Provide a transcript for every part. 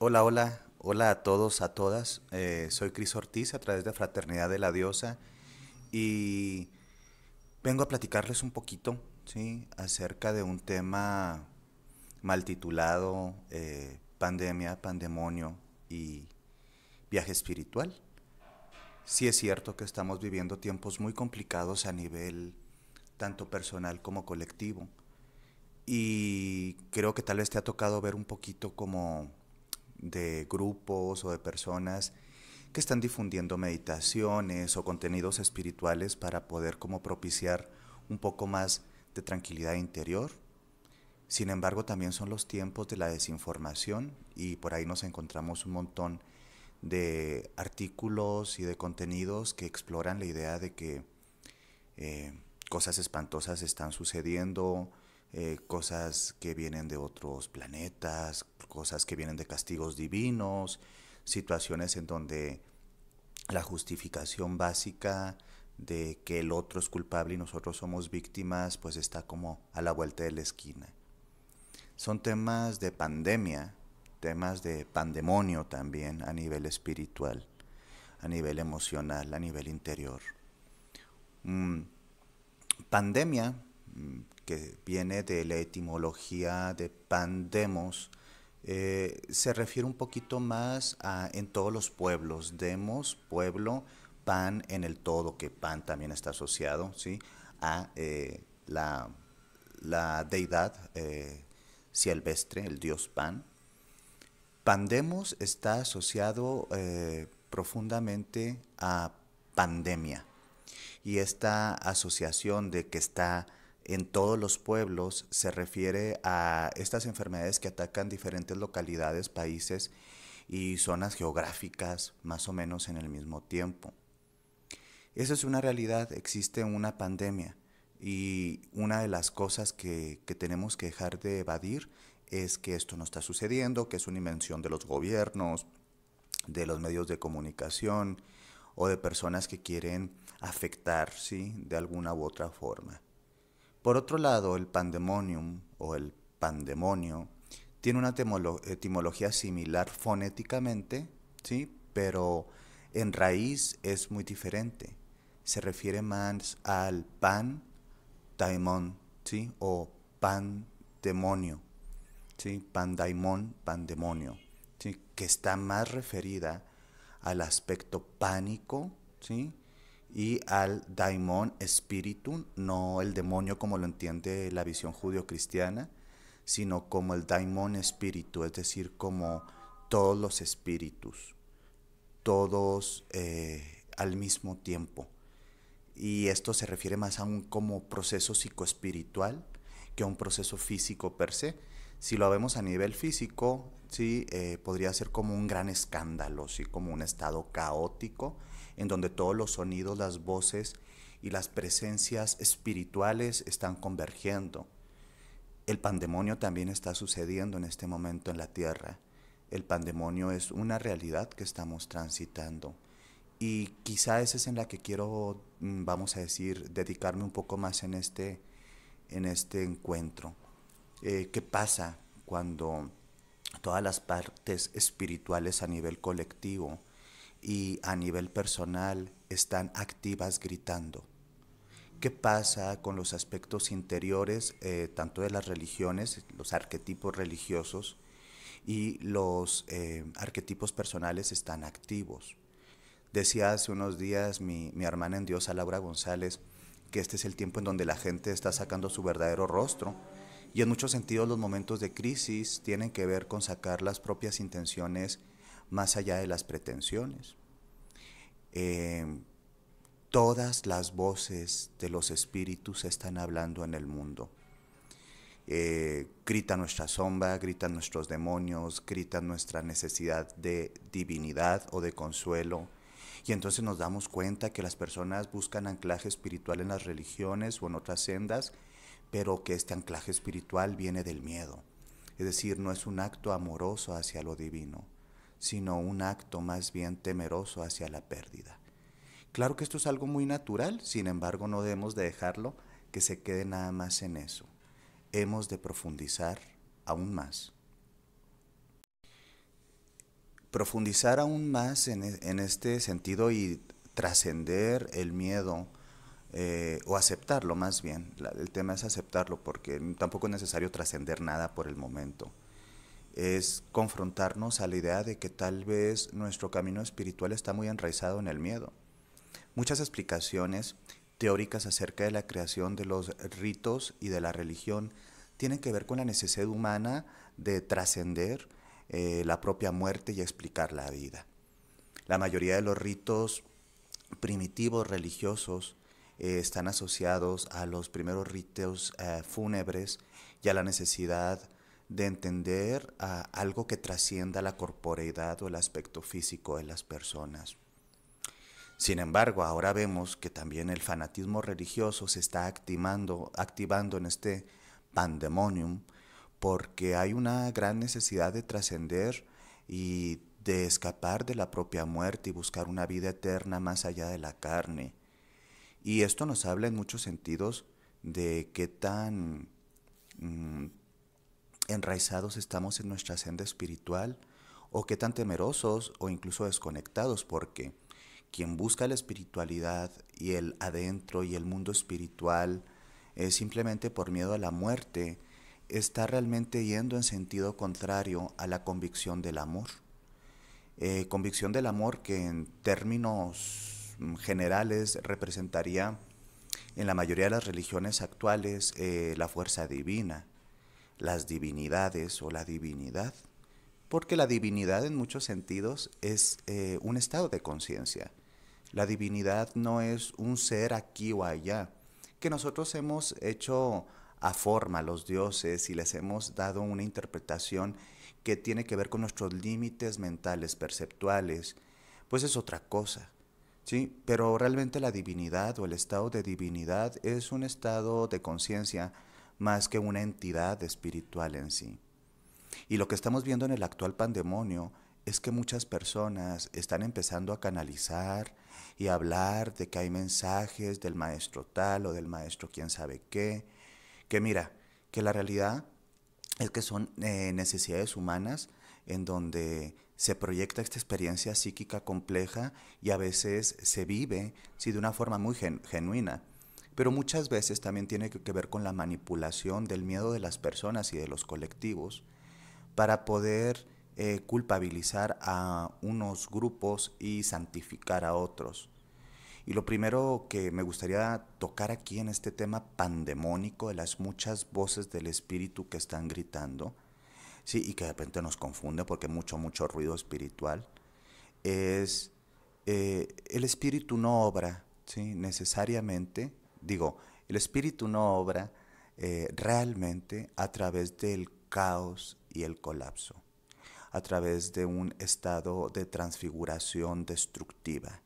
Hola, hola, hola a todos, a todas. Soy Cris Ortiz a través de Fraternidad de la Diosa y vengo a platicarles un poquito, ¿sí? Acerca de un tema mal titulado Pandemia, Pandemonio y Viaje Espiritual. Sí es cierto que estamos viviendo tiempos muy complicados a nivel tanto personal como colectivo y creo que tal vez te ha tocado ver un poquito como de grupos o de personas que están difundiendo meditaciones o contenidos espirituales para poder como propiciar un poco más de tranquilidad interior. Sin embargo, también son los tiempos de la desinformación y por ahí nos encontramos un montón de artículos y de contenidos que exploran la idea de que eh, cosas espantosas están sucediendo, cosas que vienen de otros planetas, cosas que vienen de castigos divinos, situaciones en donde la justificación básica de que el otro es culpable y nosotros somos víctimas, pues está como a la vuelta de la esquina. Son temas de pandemia, temas de pandemonio también a nivel espiritual, a nivel emocional, a nivel interior. Mm, Pandemia, que viene de la etimología de pandemos, se refiere un poquito más a en todos los pueblos, demos, pueblo, pan en el todo, que pan también está asociado, ¿sí? A la deidad silvestre, el dios Pan. Pandemos está asociado profundamente a pandemia, y esta asociación de que está en todos los pueblos se refiere a estas enfermedades que atacan diferentes localidades, países y zonas geográficas más o menos en el mismo tiempo. Esa es una realidad, existe una pandemia y una de las cosas que tenemos que dejar de evadir es que esto no está sucediendo, que es una invención de los gobiernos, de los medios de comunicación o de personas que quieren afectar, ¿sí? De alguna u otra forma. Por otro lado, el pandemonium o el pandemonio tiene una etimología similar fonéticamente, ¿sí? Pero en raíz es muy diferente. Se refiere más al pan daimon, ¿sí? O pandemonio, ¿sí? Pandaimon, pandemonio, ¿sí? Que está más referida al aspecto pánico, ¿sí? Y al daimon espíritu, no el demonio como lo entiende la visión judio-cristiana, sino como el daimon espíritu, es decir, como todos los espíritus, todos al mismo tiempo. Y esto se refiere más a un como proceso psicoespiritual que a un proceso físico per se. Si lo vemos a nivel físico, sí, podría ser como un gran escándalo, sí, como un estado caótico en donde todos los sonidos, las voces y las presencias espirituales están convergiendo. El pandemonio también está sucediendo en este momento en la Tierra. El pandemonio es una realidad que estamos transitando. Y quizá esa es en la que quiero, vamos a decir, dedicarme un poco más en este encuentro. ¿Qué pasa cuando todas las partes espirituales a nivel colectivo y a nivel personal están activas gritando? ¿Qué pasa con los aspectos interiores, tanto de las religiones, los arquetipos religiosos y los arquetipos personales están activos? Decía hace unos días mi hermana en Dios, Laura González, que este es el tiempo en donde la gente está sacando su verdadero rostro. Y en muchos sentidos los momentos de crisis tienen que ver con sacar las propias intenciones más allá de las pretensiones. Eh, Todas las voces de los espíritus están hablando en el mundo. Grita nuestra sombra, gritan nuestros demonios, gritan nuestra necesidad de divinidad o de consuelo. Y entonces nos damos cuenta que las personas buscan anclaje espiritual en las religiones o en otras sendas, pero que este anclaje espiritual viene del miedo. Es decir, no es un acto amoroso hacia lo divino, sino un acto más bien temeroso hacia la pérdida. Claro que esto es algo muy natural, sin embargo no debemos de dejarlo que se quede nada más en eso. Hemos de profundizar aún más. profundizar aún más en este sentido y trascender el miedo, o aceptarlo más bien. El tema es aceptarlo porque tampoco es necesario trascender nada por el momento. Es confrontarnos a la idea de que tal vez nuestro camino espiritual está muy enraizado en el miedo. Muchas explicaciones teóricas acerca de la creación de los ritos y de la religión tienen que ver con la necesidad humana de trascender la propia muerte y explicar la vida. La mayoría de los ritos primitivos religiosos están asociados a los primeros ritos fúnebres y a la necesidad de entender algo que trascienda la corporeidad o el aspecto físico de las personas. Sin embargo, ahora vemos que también el fanatismo religioso se está activando en este pandemonium porque hay una gran necesidad de trascender y de escapar de la propia muerte y buscar una vida eterna más allá de la carne. Y esto nos habla en muchos sentidos de qué tan enraizados estamos en nuestra senda espiritual o qué tan temerosos o incluso desconectados, porque quien busca la espiritualidad y el adentro y el mundo espiritual simplemente por miedo a la muerte, está realmente yendo en sentido contrario a la convicción del amor. Convicción del amor que en términos generales representaría en la mayoría de las religiones actuales la fuerza divina, las divinidades o la divinidad, porque la divinidad en muchos sentidos es un estado de conciencia. La divinidad no es un ser aquí o allá, que nosotros hemos hecho a forma a los dioses y les hemos dado una interpretación que tiene que ver con nuestros límites mentales, perceptuales, pues es otra cosa, ¿sí? Pero realmente la divinidad o el estado de divinidad es un estado de conciencia más que una entidad espiritual en sí. Y lo que estamos viendo en el actual pandemonio es que muchas personas están empezando a canalizar y a hablar de que hay mensajes del maestro tal o del maestro quién sabe qué, que mira, que la realidad es que son necesidades humanas en donde se proyecta esta experiencia psíquica compleja y a veces se vive sí, de una forma muy genuina. Pero muchas veces también tiene que ver con la manipulación del miedo de las personas y de los colectivos para poder culpabilizar a unos grupos y santificar a otros. Y lo primero que me gustaría tocar aquí en este tema pandemónico de las muchas voces del espíritu que están gritando, sí, y que de repente nos confunde porque mucho ruido espiritual, es el espíritu no obra, ¿sí? Necesariamente, digo, el espíritu no obra realmente a través del caos y el colapso, a través de un estado de transfiguración destructiva,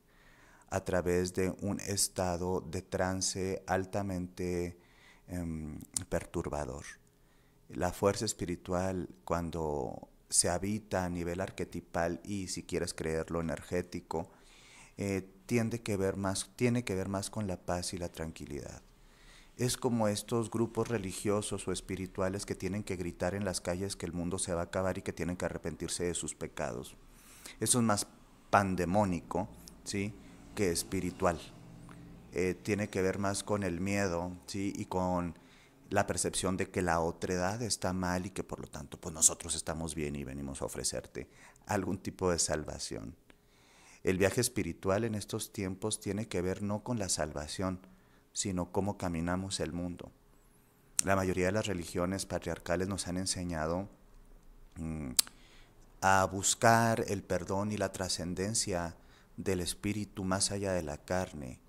a través de un estado de trance altamente perturbador. La fuerza espiritual, cuando se habita a nivel arquetipal y, si quieres creerlo, energético, tiene que ver más con la paz y la tranquilidad. Es como estos grupos religiosos o espirituales que tienen que gritar en las calles que el mundo se va a acabar y que tienen que arrepentirse de sus pecados. Eso es más pandemónico, ¿sí?, que espiritual. Tiene que ver más con el miedo, ¿sí?, y con la percepción de que la otredad está mal y que por lo tanto pues nosotros estamos bien y venimos a ofrecerte algún tipo de salvación. El viaje espiritual en estos tiempos tiene que ver no con la salvación, sino cómo caminamos el mundo. La mayoría de las religiones patriarcales nos han enseñado a buscar el perdón y la trascendencia del espíritu más allá de la carne.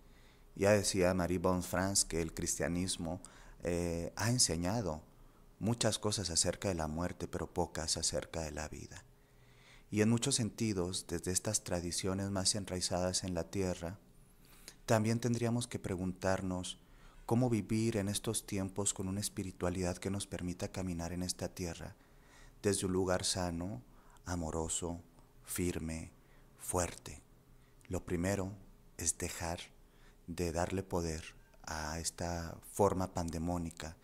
Ya decía Marie Bonfrance que el cristianismo ha enseñado muchas cosas acerca de la muerte, pero pocas acerca de la vida. Y en muchos sentidos, desde estas tradiciones más enraizadas en la tierra, también tendríamos que preguntarnos cómo vivir en estos tiempos con una espiritualidad que nos permita caminar en esta tierra desde un lugar sano, amoroso, firme, fuerte. Lo primero es dejar de darle poder a esta forma pandemónica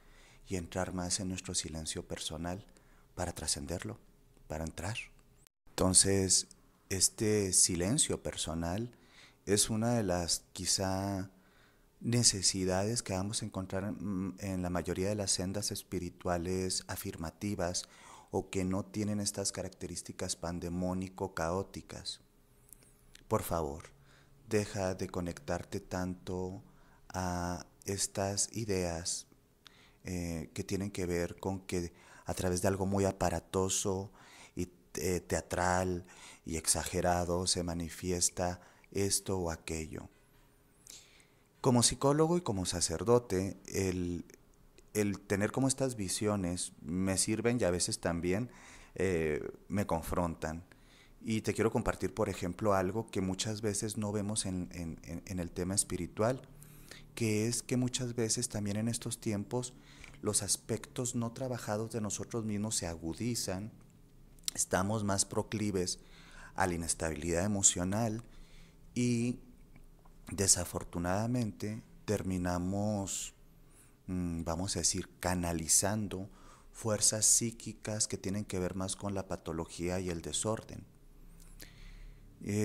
y entrar más en nuestro silencio personal para trascenderlo, para entrar. Entonces, este silencio personal es una de las quizá necesidades que vamos a encontrar en la mayoría de las sendas espirituales afirmativas o que no tienen estas características pandemónico-caóticas. Por favor, deja de conectarte tanto a estas ideas que tienen que ver con que a través de algo muy aparatoso y teatral y exagerado se manifiesta esto o aquello. Como psicólogo y como sacerdote, el tener como estas visiones me sirven y a veces también me confrontan. Y te quiero compartir, por ejemplo, algo que muchas veces no vemos en el tema espiritual, que es que muchas veces también en estos tiempos los aspectos no trabajados de nosotros mismos se agudizan, estamos más proclives a la inestabilidad emocional y desafortunadamente terminamos, vamos a decir, canalizando fuerzas psíquicas que tienen que ver más con la patología y el desorden.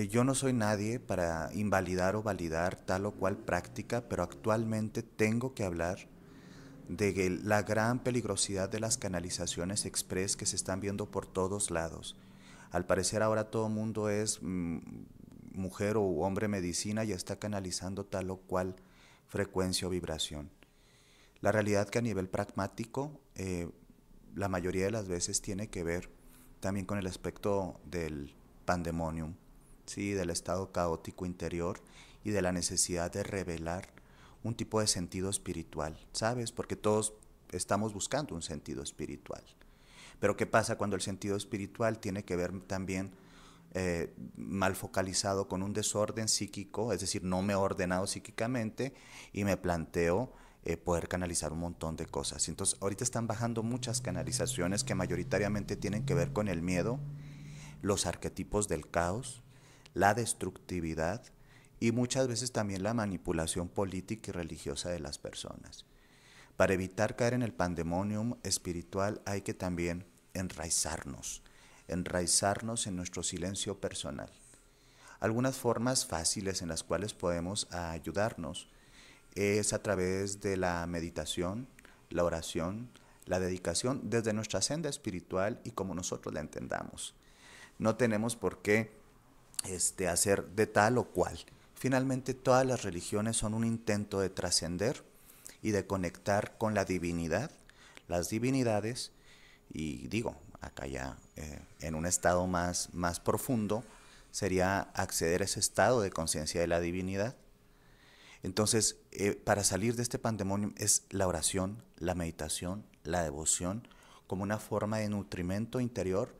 Yo no soy nadie para invalidar o validar tal o cual práctica, pero actualmente tengo que hablar de la gran peligrosidad de las canalizaciones express que se están viendo por todos lados. Al parecer ahora todo el mundo es mujer o hombre medicina y está canalizando tal o cual frecuencia o vibración. La realidad que a nivel pragmático, la mayoría de las veces tiene que ver también con el aspecto del pandemonium, ¿sí? Del estado caótico interior y de la necesidad de revelar un tipo de sentido espiritual, ¿sabes? Porque todos estamos buscando un sentido espiritual. Pero ¿qué pasa cuando el sentido espiritual tiene que ver también mal focalizado con un desorden psíquico? Es decir, no me he ordenado psíquicamente y me planteo poder canalizar un montón de cosas. Entonces, ahorita están bajando muchas canalizaciones que mayoritariamente tienen que ver con el miedo, los arquetipos del caos, la destructividad y muchas veces también la manipulación política y religiosa de las personas. Para evitar caer en el pandemonium espiritual hay que también enraizarnos en nuestro silencio personal. Algunas formas fáciles en las cuales podemos ayudarnos es a través de la meditación, la oración, la dedicación desde nuestra senda espiritual y como nosotros la entendamos. No tenemos por qué hacer de tal o cual. Finalmente todas las religiones son un intento de trascender y de conectar con la divinidad, las divinidades, y digo, acá ya en un estado más profundo, sería acceder a ese estado de conciencia de la divinidad. Entonces, para salir de este pandemonio es la oración, la meditación, la devoción, como una forma de nutrimento interior,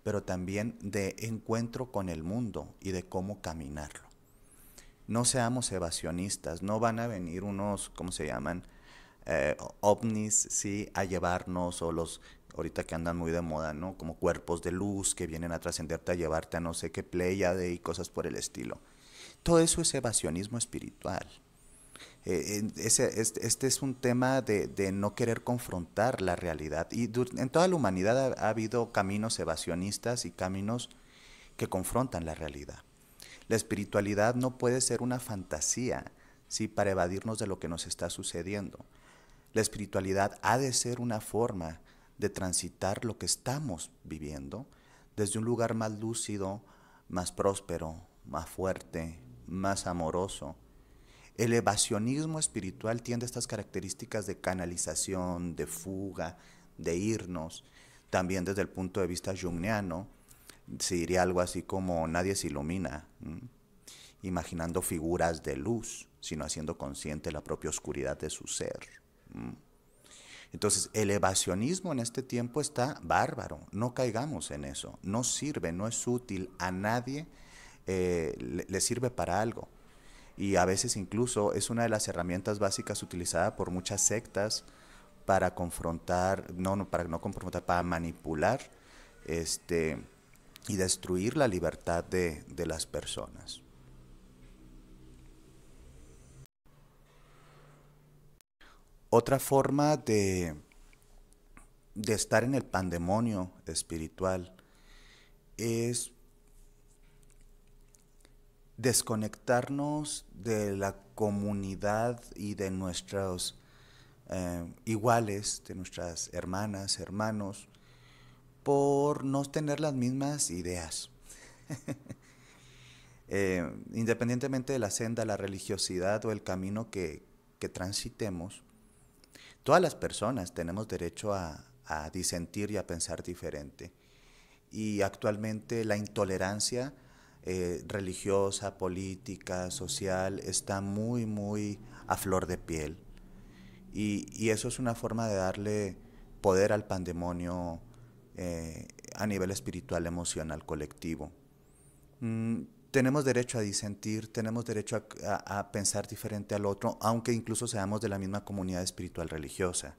pero también de encuentro con el mundo y de cómo caminarlo. No seamos evasionistas, no van a venir unos, ¿cómo se llaman? Ovnis, sí, a llevarnos, o los, ahorita que andan muy de moda, ¿no? Como cuerpos de luz que vienen a trascenderte, a llevarte a no sé qué pléyade y cosas por el estilo. Todo eso es evasionismo espiritual. Este es un tema de no querer confrontar la realidad. Y en toda la humanidad ha habido caminos evasionistas y caminos que confrontan la realidad. La espiritualidad no puede ser una fantasía, ¿sí? Para evadirnos de lo que nos está sucediendo. La espiritualidad ha de ser una forma de transitar lo que estamos viviendo desde un lugar más lúcido, más próspero, más fuerte, más amoroso. El evasionismo espiritual tiene estas características de canalización, de fuga, de irnos. También desde el punto de vista junguiano, se diría algo así como nadie se ilumina, imaginando figuras de luz, sino haciendo consciente la propia oscuridad de su ser. Entonces, el evasionismo en este tiempo está bárbaro, no caigamos en eso, no sirve, no es útil, a nadie le sirve para algo. Y a veces incluso es una de las herramientas básicas utilizada por muchas sectas para confrontar, para no confrontar, para manipular y destruir la libertad de las personas. Otra forma de estar en el pandemonio espiritual es desconectarnos de la comunidad y de nuestros iguales, de nuestras hermanas, hermanos, por no tener las mismas ideas. Independientemente de la senda, la religiosidad o el camino que transitemos, todas las personas tenemos derecho a disentir y a pensar diferente. Y actualmente la intolerancia religiosa, política, social, está muy, muy a flor de piel. Y eso es una forma de darle poder al pandemonio a nivel espiritual, emocional, colectivo. Mm, tenemos derecho a disentir, tenemos derecho a pensar diferente al otro, aunque incluso seamos de la misma comunidad espiritual religiosa.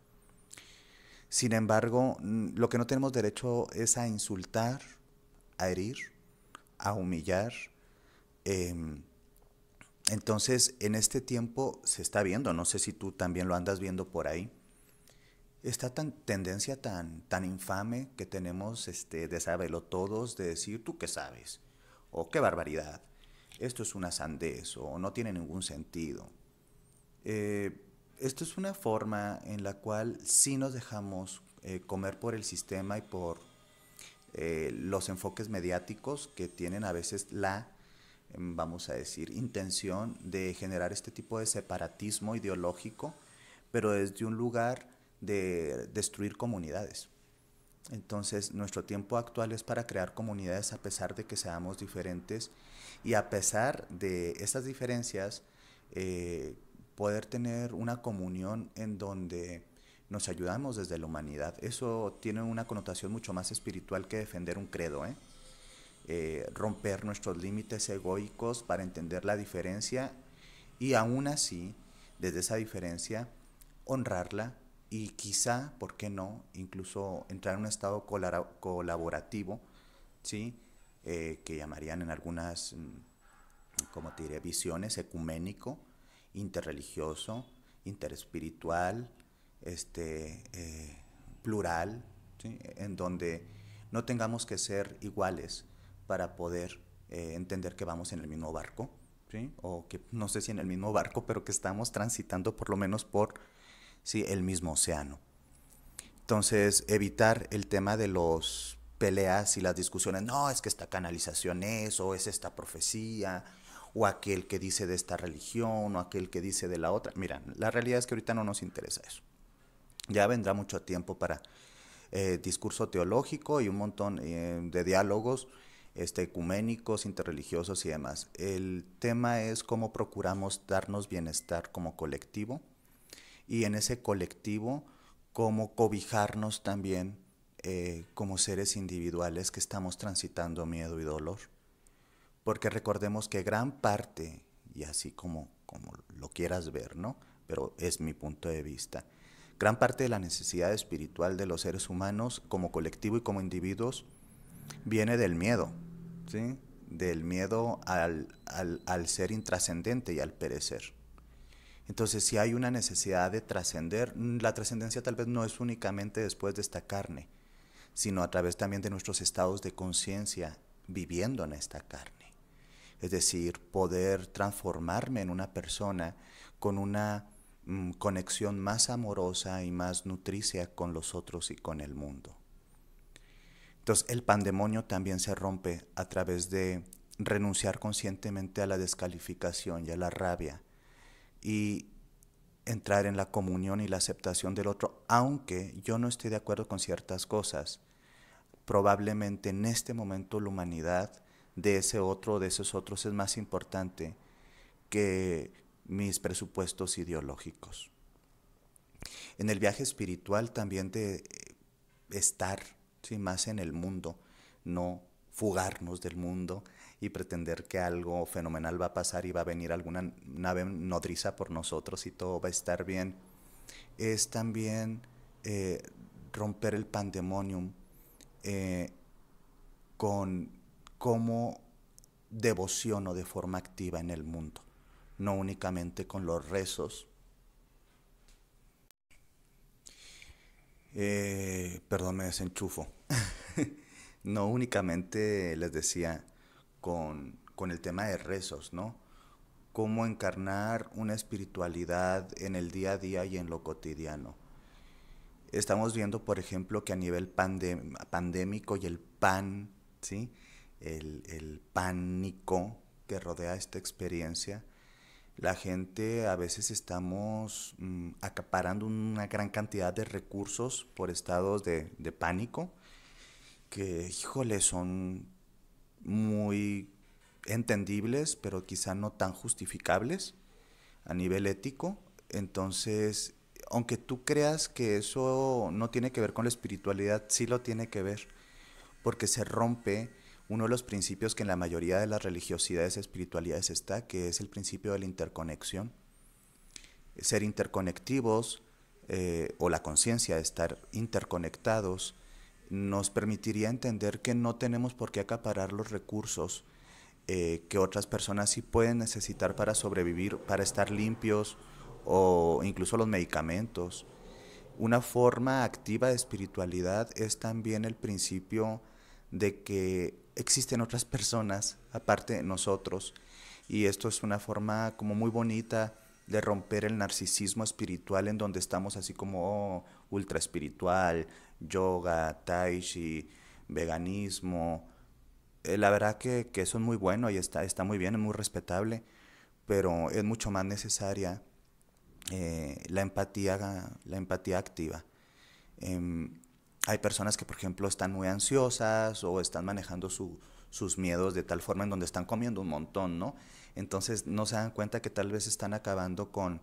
Sin embargo, lo que no tenemos derecho es a insultar, a herir, a humillar. Eh, entonces, en este tiempo se está viendo, no sé si tú también lo andas viendo por ahí, esta tendencia tan infame que tenemos de saberlo todos, de decir tú qué sabes, o qué barbaridad, esto es una sandez, o no tiene ningún sentido. Eh, Esto es una forma en la cual sí nos dejamos comer por el sistema y por los enfoques mediáticos que tienen a veces la, vamos a decir, intención de generar este tipo de separatismo ideológico, pero desde un lugar de destruir comunidades. Entonces, nuestro tiempo actual es para crear comunidades a pesar de que seamos diferentes y a pesar de esas diferencias, eh, poder tener una comunión en donde nos ayudamos desde la humanidad. Eso tiene una connotación mucho más espiritual que defender un credo, ¿eh? Romper nuestros límites egoicos para entender la diferencia y aún así, desde esa diferencia, honrarla y quizá, ¿por qué no?, incluso entrar en un estado colaborativo, ¿sí? Que llamarían en algunas, como te diré, visiones, ecuménico, interreligioso, interespiritual, plural, ¿sí? En donde no tengamos que ser iguales para poder entender que vamos en el mismo barco, ¿sí? O que no sé si en el mismo barco, pero que estamos transitando por lo menos por, sí, el mismo océano. Entonces, evitar el tema de los peleas y las discusiones, no, es que esta canalización es, o es esta profecía, o aquel que dice de esta religión, o aquel que dice de la otra. Mira, la realidad es que ahorita no nos interesa eso. Ya vendrá mucho tiempo para discurso teológico y un montón de diálogos ecuménicos, interreligiosos y demás. El tema es cómo procuramos darnos bienestar como colectivo y en ese colectivo cómo cobijarnos también como seres individuales que estamos transitando miedo y dolor. Porque recordemos que gran parte, y así como lo quieras ver, ¿no? Pero es mi punto de vista, gran parte de la necesidad espiritual de los seres humanos como colectivo y como individuos viene del miedo, ¿sí? Del miedo al ser intrascendente y al perecer. Entonces, si hay una necesidad de trascender, la trascendencia tal vez no es únicamente después de esta carne, sino a través también de nuestros estados de conciencia viviendo en esta carne. Es decir, poder transformarme en una persona con una conexión más amorosa y más nutricia con los otros y con el mundo. Entonces, el pandemonio también se rompe a través de renunciar conscientemente a la descalificación y a la rabia y entrar en la comunión y la aceptación del otro, aunque yo no esté de acuerdo con ciertas cosas. Probablemente en este momento la humanidad de ese otro o de esos otros es más importante que mis presupuestos ideológicos. En el viaje espiritual también de estar, ¿sí?, más en el mundo, no fugarnos del mundo y pretender que algo fenomenal va a pasar y va a venir alguna nave nodriza por nosotros y todo va a estar bien, es también eh, romper el pandemonium eh, con cómo devociono de forma activa en el mundo, no únicamente con los rezos. Perdón, me desenchufo. No únicamente les decía con el tema de rezos, ¿no? Cómo encarnar una espiritualidad en el día a día y en lo cotidiano. Estamos viendo, por ejemplo, que a nivel pandémico y el pan, ¿sí? El pánico que rodea esta experiencia, la gente a veces estamos acaparando una gran cantidad de recursos por estados de pánico que, híjole, son muy entendibles, pero quizá no tan justificables a nivel ético. Entonces, aunque tú creas que eso no tiene que ver con la espiritualidad, sí lo tiene que ver, porque se rompe uno de los principios que en la mayoría de las religiosidades y espiritualidades está, que es el principio de la interconexión. Ser interconectivos, o la conciencia de estar interconectados, nos permitiría entender que no tenemos por qué acaparar los recursos que otras personas sí pueden necesitar para sobrevivir, para estar limpios, o incluso los medicamentos. Una forma activa de espiritualidad es también el principio de que existen otras personas aparte de nosotros, y esto es una forma como muy bonita de romper el narcisismo espiritual en donde estamos así como ultra espiritual, yoga, tai chi, veganismo. La verdad que eso es muy bueno y está muy bien, es muy respetable, pero es mucho más necesaria la empatía activa. Em, Hay personas que, por ejemplo, están muy ansiosas o están manejando sus miedos de tal forma en donde están comiendo un montón, ¿no? Entonces no se dan cuenta que tal vez están acabando con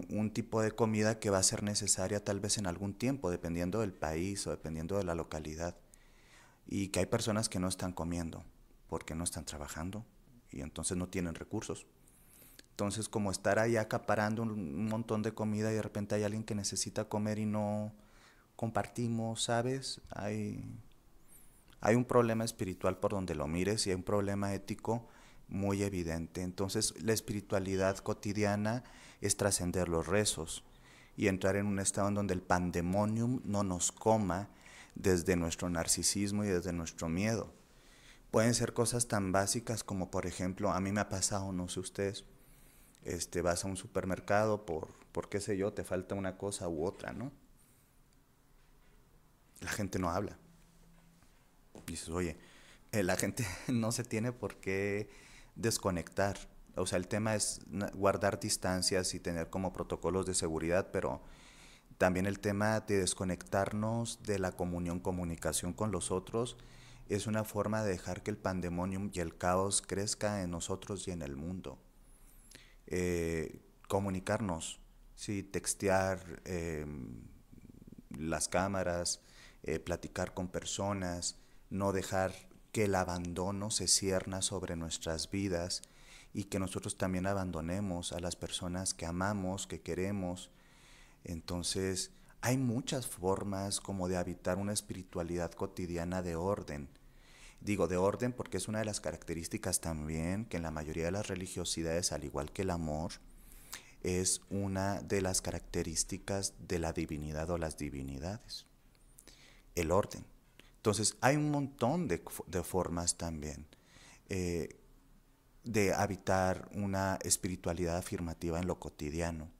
un tipo de comida que va a ser necesaria tal vez en algún tiempo, dependiendo del país o dependiendo de la localidad. Y que hay personas que no están comiendo porque no están trabajando y entonces no tienen recursos. Entonces, como estar ahí acaparando un montón de comida y de repente hay alguien que necesita comer y no compartimos, ¿sabes? Hay un problema espiritual por donde lo mires y hay un problema ético muy evidente. Entonces, la espiritualidad cotidiana es trascender los rezos y entrar en un estado en donde el pandemonium no nos coma desde nuestro narcisismo y desde nuestro miedo. Pueden ser cosas tan básicas como, por ejemplo, a mí me ha pasado, no sé ustedes, vas a un supermercado por qué sé yo, te falta una cosa u otra, ¿no? La gente no habla. Dices, oye, la gente no se tiene por qué desconectar. O sea, el tema es guardar distancias y tener como protocolos de seguridad, pero también el tema de desconectarnos de la comunicación con los otros, es una forma de dejar que el pandemonium y el caos crezca en nosotros y en el mundo. Comunicarnos, sí, textear, las cámaras, platicar con personas, no dejar que el abandono se cierna sobre nuestras vidas y que nosotros también abandonemos a las personas que amamos, que queremos. Entonces, hay muchas formas como de habitar una espiritualidad cotidiana de orden. Digo de orden porque es una de las características también que en la mayoría de las religiosidades, al igual que el amor, es una de las características de la divinidad o las divinidades, el orden. Entonces hay un montón de formas también eh, de habitar una espiritualidad afirmativa en lo cotidiano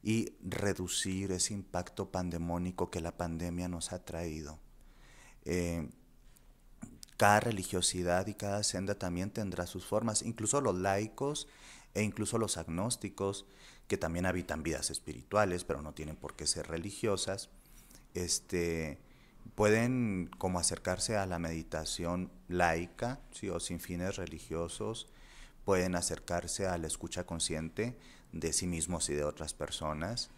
y reducir ese impacto pandemónico que la pandemia nos ha traído. Eh, Cada religiosidad y cada senda también tendrá sus formas, incluso los laicos e incluso los agnósticos, que también habitan vidas espirituales, pero no tienen por qué ser religiosas, este, pueden como acercarse a la meditación laica, ¿sí? O sin fines religiosos, pueden acercarse a la escucha consciente de sí mismos y de otras personas,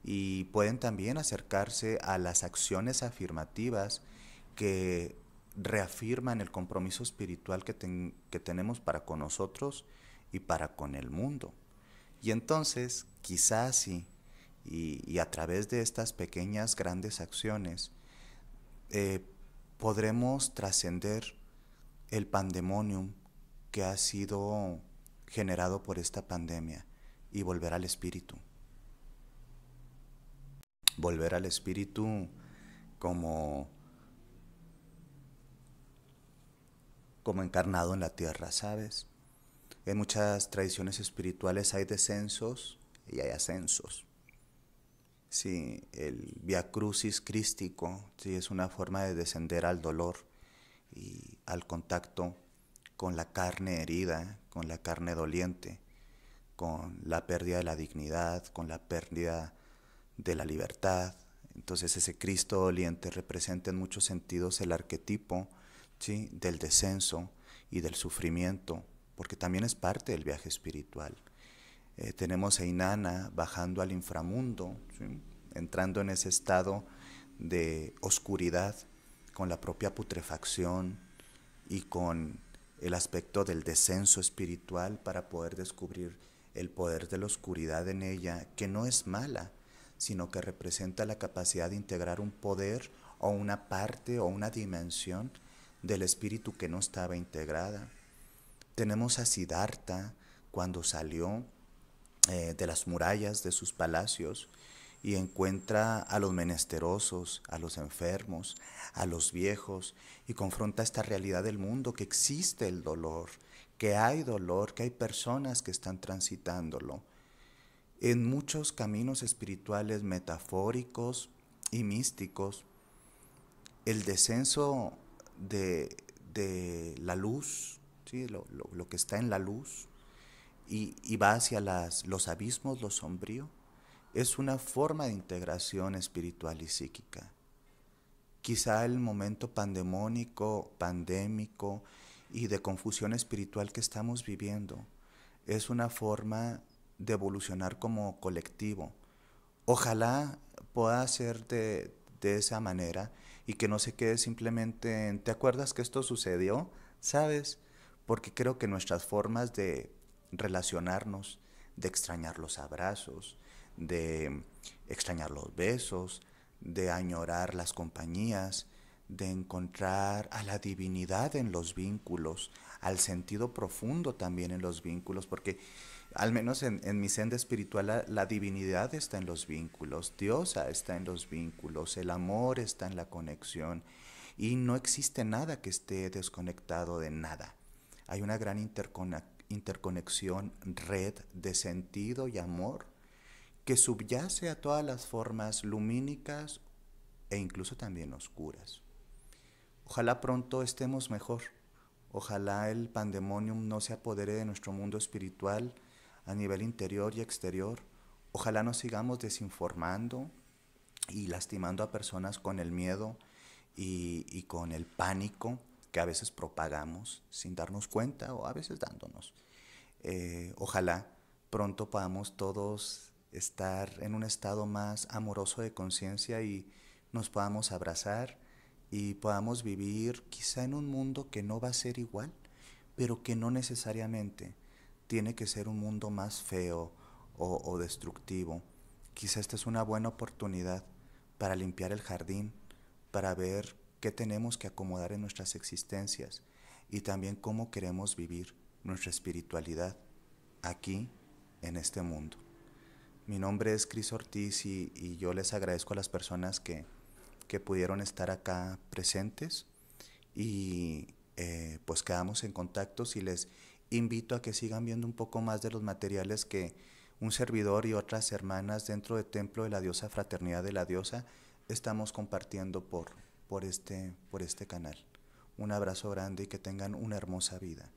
y pueden también acercarse a las acciones afirmativas que reafirman el compromiso espiritual que tenemos para con nosotros y para con el mundo. Y entonces, quizás sí, y a través de estas pequeñas, grandes acciones, eh, podremos trascender el pandemonium que ha sido generado por esta pandemia y volver al espíritu. Volver al espíritu como como encarnado en la tierra, ¿sabes? En muchas tradiciones espirituales hay descensos y hay ascensos. Sí, el Via Crucis crístico, sí, es una forma de descender al dolor y al contacto con la carne herida, con la carne doliente, con la pérdida de la dignidad, con la pérdida de la libertad. Entonces ese Cristo doliente representa en muchos sentidos el arquetipo, ¿sí?, del descenso y del sufrimiento, porque también es parte del viaje espiritual. Tenemos a Inanna bajando al inframundo, ¿sí?, entrando en ese estado de oscuridad con la propia putrefacción y con el aspecto del descenso espiritual para poder descubrir el poder de la oscuridad en ella, que no es mala, sino que representa la capacidad de integrar un poder o una parte o una dimensión del espíritu que no estaba integrada. Tenemos a Siddhartha cuando salió de las murallas de sus palacios y encuentra a los menesterosos, a los enfermos, a los viejos, y confronta esta realidad del mundo, que existe el dolor, que hay personas que están transitándolo. En muchos caminos espirituales metafóricos y místicos, el descenso de la luz, ¿sí?, lo que está en la luz, y va hacia los abismos, lo sombrío, es una forma de integración espiritual y psíquica. Quizá el momento pandemónico, pandémico y de confusión espiritual que estamos viviendo es una forma de evolucionar como colectivo. Ojalá pueda ser de esa manera y que no se quede simplemente en ¿te acuerdas que esto sucedió? ¿Sabes? Porque creo que nuestras formas de relacionarnos, de extrañar los abrazos, de extrañar los besos, de añorar las compañías, de encontrar a la divinidad en los vínculos, al sentido profundo también en los vínculos, porque al menos en mi senda espiritual la divinidad está en los vínculos, Dios está en los vínculos, el amor está en la conexión y no existe nada que esté desconectado de nada. Hay una gran interconexión, red de sentido y amor que subyace a todas las formas lumínicas e incluso también oscuras. Ojalá pronto estemos mejor. Ojalá el pandemonium no se apodere de nuestro mundo espiritual a nivel interior y exterior. Ojalá no sigamos desinformando y lastimando a personas con el miedo y con el pánico que a veces propagamos sin darnos cuenta o a veces dándonos. Ojalá pronto podamos todos estar en un estado más amoroso de conciencia y nos podamos abrazar y podamos vivir quizá en un mundo que no va a ser igual, pero que no necesariamente tiene que ser un mundo más feo o destructivo. Quizá esta es una buena oportunidad para limpiar el jardín, para ver qué tenemos que acomodar en nuestras existencias y también cómo queremos vivir nuestra espiritualidad aquí en este mundo. Mi nombre es Cris Ortiz y yo les agradezco a las personas que pudieron estar acá presentes y pues quedamos en contacto y les invito a que sigan viendo un poco más de los materiales que un servidor y otras hermanas dentro del Templo de la Diosa Fraternidad de la Diosa estamos compartiendo por este canal. Un abrazo grande y que tengan una hermosa vida.